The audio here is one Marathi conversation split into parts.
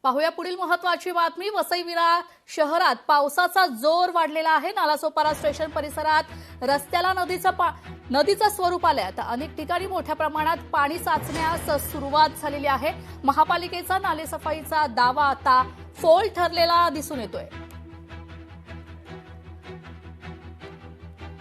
पाहूया पुढील महत्त्वाची बातमी। वसई विरार शहरात पावसाचा जोर वाढलेला आहे। नालासोपारा स्टेशन परिसरात रस्त्याला नदीचं स्वरूप आलंय। आता अनेक ठिकाणी मोठ्या प्रमाणात पाणी साचण्यास सुरुवात झालेली आहे। महापालिकेचा नालेसफाईचा दावा आता फोल ठरलेला दिसून येतोय।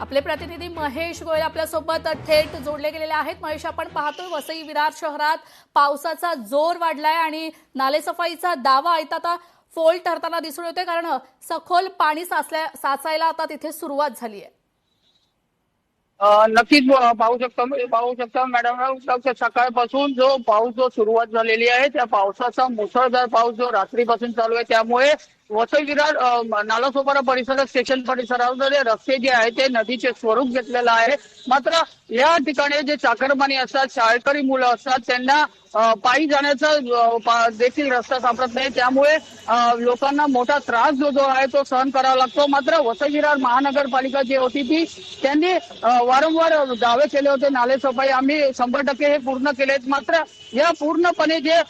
आपले प्रतिनिधी महेश गोयल आपल्यासोबत थेट जोडले गेलेले आहेत। महेश, आपण पाहतोय वसई विरार शहरात पावसाचा जोर वाढलाय आणि नालेसफाईचा दावा आता फोल ठरताना दिसून येतोय, कारण सखोल पाणी साचायला आता तिथे सुरुवात झाली आहे। नक्कीच पाहू शकता मॅडम, सकाळपासून जो पाऊस सुरुवात झालेली आहे त्या पावसाचा मुसळधार पाऊस जो रात्रीपासून चालू आहे, त्यामुळे वसई विरार नालासोपारा परिसरात स्टेशन परिसरामध्ये रस्ते जे आहे ते नदीचे स्वरूप घेतलेलं आहे। मात्र या ठिकाणी जे चाकरमानी असतात, शाळकरी मुलं असतात, त्यांना पायी जाण्याचा देखील रस्ता सापडत नाही, त्यामुळे लोकांना मोठा त्रास जो आहे तो सहन करावा लागतो। मात्र वसई विरार महानगरपालिका जी होती ती त्यांनी वारंवार दावे केले होते, नालेसफाई आम्ही 100% हे पूर्ण केलेत। मात्र या पूर्णपणे जे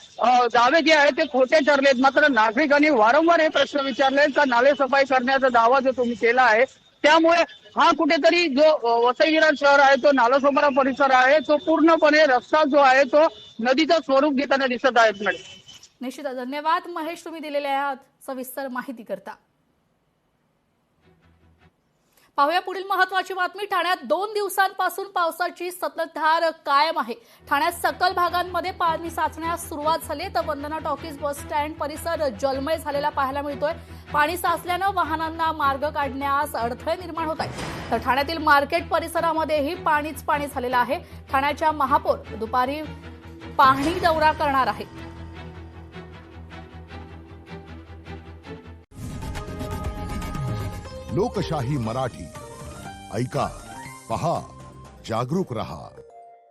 दावे जे आहेत ते खोटे ठरलेत। मात्र नागरिकांनी वारंवार हे प्रश्न विचारले का नालेसफाई करण्याचा दावा जो तुम्ही केला आहे, त्यामुळे हा कुठेतरी जो वसई विरार शहर आहे तो नालासोपारा परिसर आहे तो पूर्णपणे रस्ता जो आहे तो नदीचं स्वरूप घेताना दिसत आहेत। मॅडम, निश्चितच धन्यवाद महेश, तुम्ही दिलेल्या सविस्तर माहिती करता। पाहूया पुढील महत्त्वाची बातमी। ठाण्यात 2 दिवसांपासून पावसाची संततधार कायम आहे। ठाण्यात सकल भागांमध्ये पाणी साचण्यास सुरुवात झाली, तर वंदना टॉकीज बस स्टँड परिसर जलमय झालेला पाहायला मिळतोय। पाणी साचल्यानं वाहनांना मार्ग काढण्यास अडथळे निर्माण होत आहेत। तर ठाण्यातील मार्केट परिसरामध्येही पाणीच पाणी झालेलं आहे। ठाण्याच्या महापौर दुपारी पाहणी दौरा करणार आहेत। लोकशाही मराठी ऐका, पहा, जागरूक रहा।